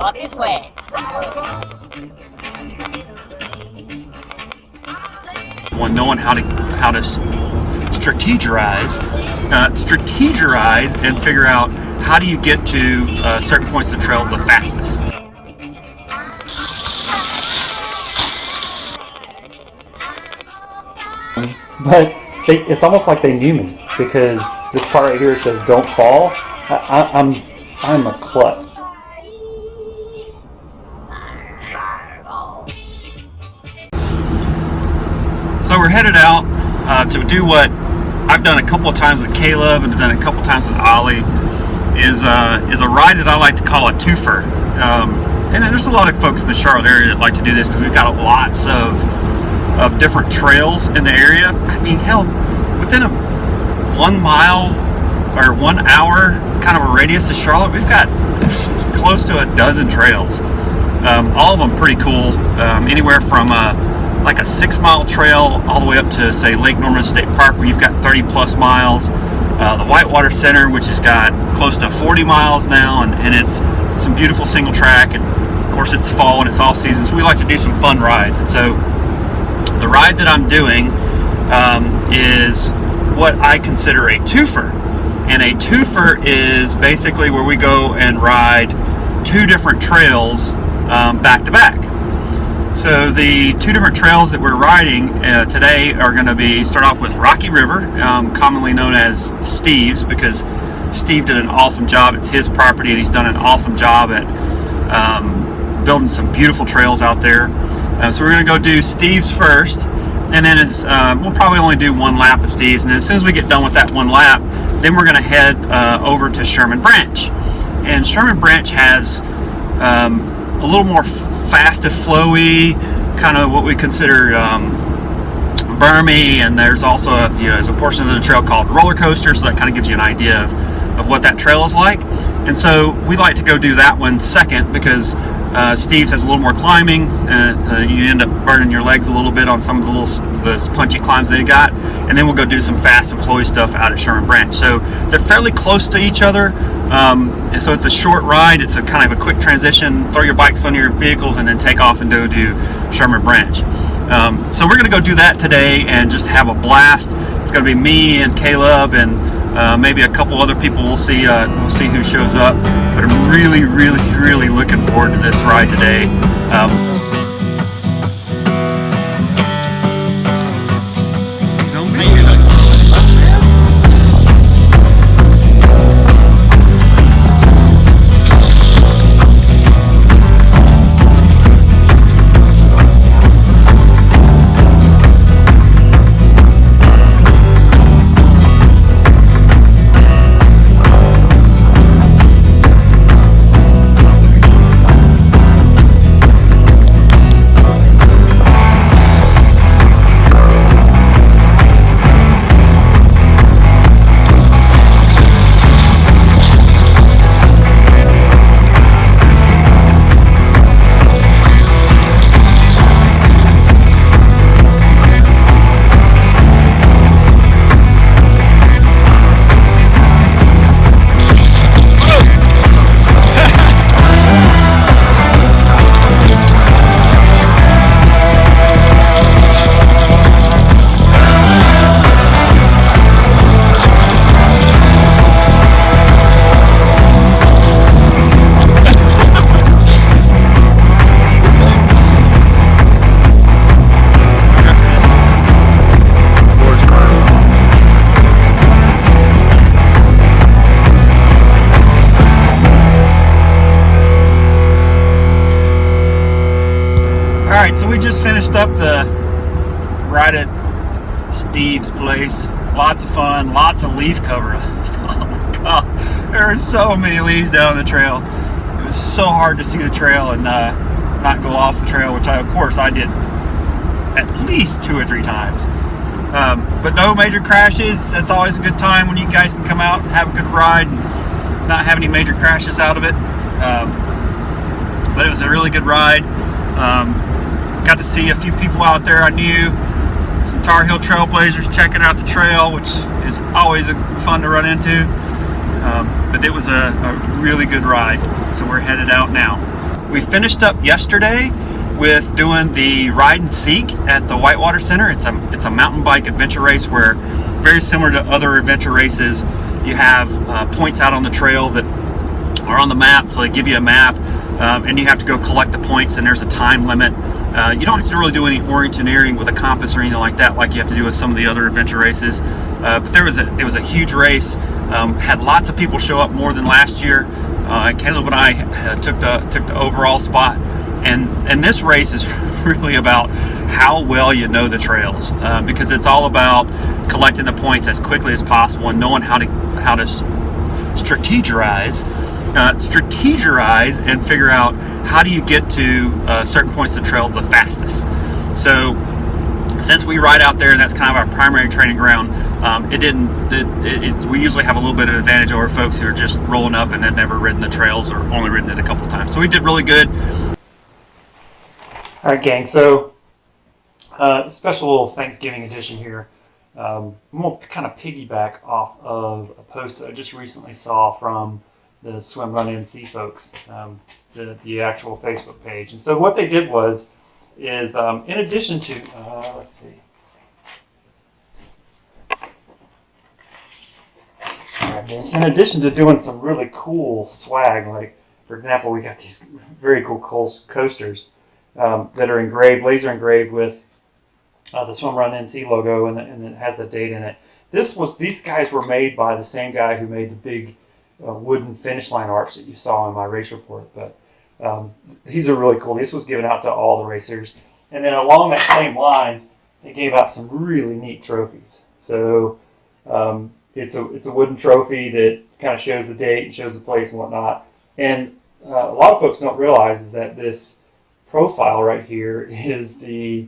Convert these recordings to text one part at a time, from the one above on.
Walk this way. Knowing how to strategize and figure out how do you get to certain points of the trail the fastest. But it's almost like they knew me, because this part right here says "Don't fall." I'm a klutz. So we're headed out to do what I've done a couple of times with Caleb and done a couple of times with Ollie. Is a ride that I like to call a two-fer. And there's a lot of folks in the Charlotte area that like to do this because we've got lots of different trails in the area. I mean, hell, within a 1 mile or 1 hour kind of a radius of Charlotte, we've got close to a dozen trails. All of them pretty cool. Anywhere from like a 6-mile trail all the way up to, say, Lake Norman State Park, where you've got 30 plus miles. The Whitewater Center, which has got close to 40 miles now, and it's some beautiful single track, and of course it's fall and it's off season, so we like to do some fun rides. And so the ride that I'm doing is what I consider a two-fer. And a two-fer is basically where we go and ride 2 different trails back to back. So the 2 different trails that we're riding today are going to be, start off with Rocky River, commonly known as Steve's, because Steve did an awesome job. It's his property and he's done an awesome job at building some beautiful trails out there. So we're going to go do Steve's first, and then we'll probably only do 1 lap of Steve's, and as soon as we get done with that 1 lap, then we're going to head over to Sherman Branch. And Sherman Branch has a little more fast and flowy, kind of what we consider bermy, and there's also there's a portion of the trail called roller coaster, so that kind of gives you an idea of what that trail is like. And so we like to go do that one second, because Steve's has a little more climbing, and you end up burning your legs a little bit on some of the punchy climbs they got, and then we'll go do some fast and flowy stuff out at Sherman Branch. So they're fairly close to each other, and so it's a short ride. It's a kind of a quick transition. Throw your bikes on your vehicles and then take off and go do Sherman Branch. So we're going to go do that today and just have a blast. It's going to be me and Caleb and maybe a couple other people. We'll see who shows up, but I'm really looking forward to this ride today. Alright, so we just finished up the ride at Steve's place. Lots of fun, lots of leaf cover. Oh my god, there are so many leaves down the trail. It was so hard to see the trail and not go off the trail, which of course I did at least 2 or 3 times. But no major crashes. That's always a good time when you guys can come out and have a good ride and not have any major crashes out of it. But it was a really good ride. Got to see a few people out there I knew, some Tar Heel trailblazers checking out the trail, which is always fun to run into. But it was a really good ride, so we're headed out now. We finished up yesterday with doing the Ride and Seek at the Whitewater Center. It's a mountain bike adventure race where, very similar to other adventure races, you have points out on the trail that are on the map, so they give you a map, and you have to go collect the points, and there's a time limit. You don't have to really do any orienteering with a compass or anything like that, like you have to do with some of the other adventure races. But it was a huge race. Had lots of people show up, more than last year. Caleb and I took the overall spot. And this race is really about how well you know the trails, because it's all about collecting the points as quickly as possible and knowing how to strategize and figure out how do you get to certain points of the trail the fastest. So since we ride out there and that's kind of our primary training ground, we usually have a little bit of advantage over folks who are just rolling up and had never ridden the trails or only ridden it a couple times. So we did really good. All right, gang, so special little Thanksgiving edition here. I'm going to kind of piggyback off of a post that I just recently saw from the SwimRun NC folks, the actual Facebook page. And so what they did is in addition to, let's see. In addition to doing some really cool swag, like, for example, we got these very cool coasters that are engraved, laser engraved with the SwimRun NC logo, and it has the date in it. These guys were made by the same guy who made the big wooden finish line arch that you saw in my race report. But these are really cool. This was given out to all the racers. And then along that same lines, they gave out some really neat trophies. So it's a wooden trophy that kind of shows the date and shows the place and whatnot. And a lot of folks don't realize is that this profile right here is the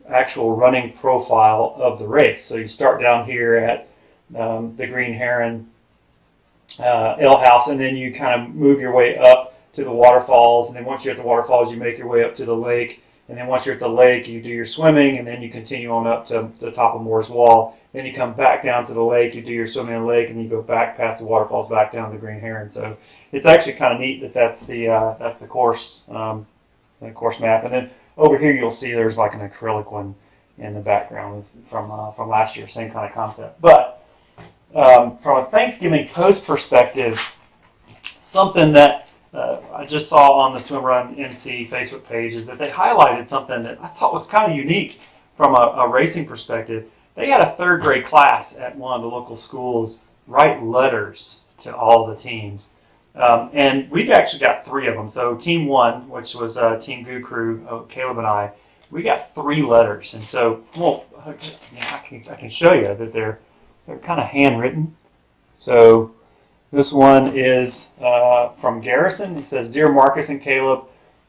actual running profile of the race. So you start down here at the Green Heron Ale House, and then you kind of move your way up to the waterfalls, and then once you're at the waterfalls, you make your way up to the lake, and then once you're at the lake, you do your swimming, and then you continue on up to the top of Moore's Wall. Then you come back down to the lake, you do your swimming in the lake, and you go back past the waterfalls back down to the Green Heron. So it's actually kind of neat that that's the course map. And then over here you'll see there's like an acrylic one in the background from last year, same kind of concept. But from a Thanksgiving post perspective, something that I just saw on the SwimRun NC Facebook page is that they highlighted something that I thought was kind of unique from a racing perspective. They had a third grade class at one of the local schools write letters to all the teams. And we actually got 3 of them. So Team 1, which was Team Goo Crew, Caleb and I, we got 3 letters. And so, well, I can show you that they're kind of handwritten. So this one is from Garrison. It says, "Dear Marcus and Caleb,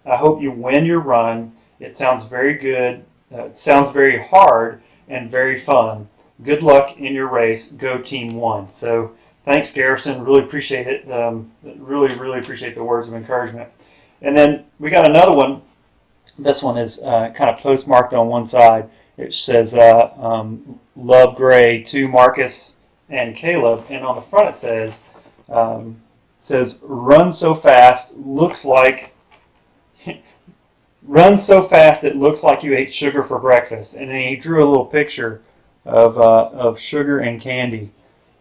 I hope you win your run. It sounds very good. It sounds very hard and very fun. Good luck in your race. Go Team 1." So thanks, Garrison. Really appreciate it. Really appreciate the words of encouragement. And then we got another one. This one is kind of postmarked on one side. It says, "Love Gray to Marcus and Caleb." And on the front it says, "Run so fast, run so fast it looks like you ate sugar for breakfast." And then he drew a little picture of sugar and candy.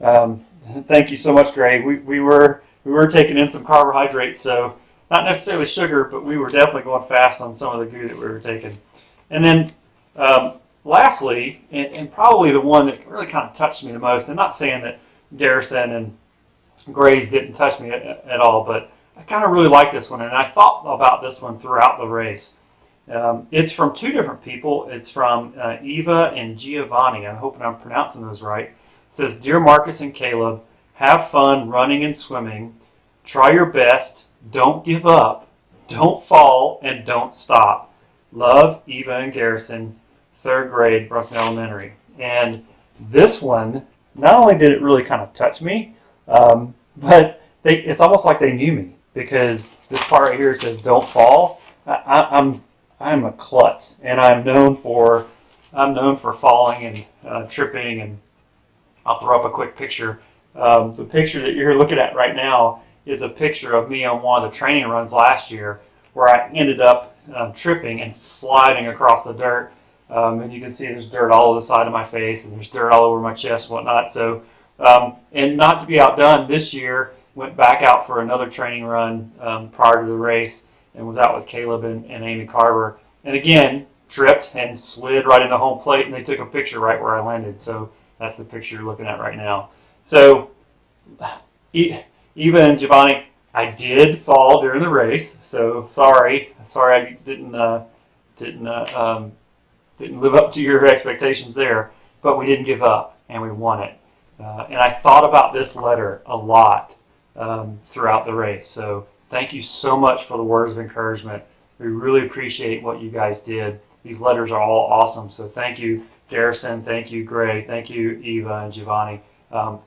Thank you so much, Gray. We were taking in some carbohydrates, so not necessarily sugar, but we were definitely going fast on some of the goo that we were taking. And then lastly, and probably the one that really kind of touched me the most, and not saying that Garrison and Gray's didn't touch me at all, but I kind of really like this one, and I thought about this one throughout the race. It's from 2 different people. It's from Eva and Giovanni. I'm hoping I'm pronouncing those right. It says, "Dear Marcus and Caleb, have fun running and swimming. Try your best. Don't give up. Don't fall, and don't stop. Love, Eva and Garrison, 3rd grade, Brunson Elementary." And this one, not only did it really kind of touch me, but it's almost like they knew me, because this part right here says "Don't fall." I'm a klutz, and I'm known for falling and tripping. And I'll throw up a quick picture. The picture that you're looking at right now is a picture of me on one of the training runs last year, where I ended up tripping and sliding across the dirt. And you can see there's dirt all over the side of my face, and there's dirt all over my chest and whatnot. So, and not to be outdone, this year went back out for another training run prior to the race, and was out with Caleb and Amy Carver. And again, tripped and slid right into home plate, and they took a picture right where I landed. So that's the picture you're looking at right now. So Eva and Giovanni, I did fall during the race. So sorry I didn't live up to your expectations there. But we didn't give up, and we won it. And I thought about this letter a lot throughout the race. So thank you so much for the words of encouragement. We really appreciate what you guys did. These letters are all awesome. So thank you, Garrison. Thank you, Gray. Thank you, Eva and Giovanni.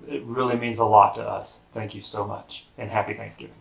It really means a lot to us. Thank you so much, and happy Thanksgiving.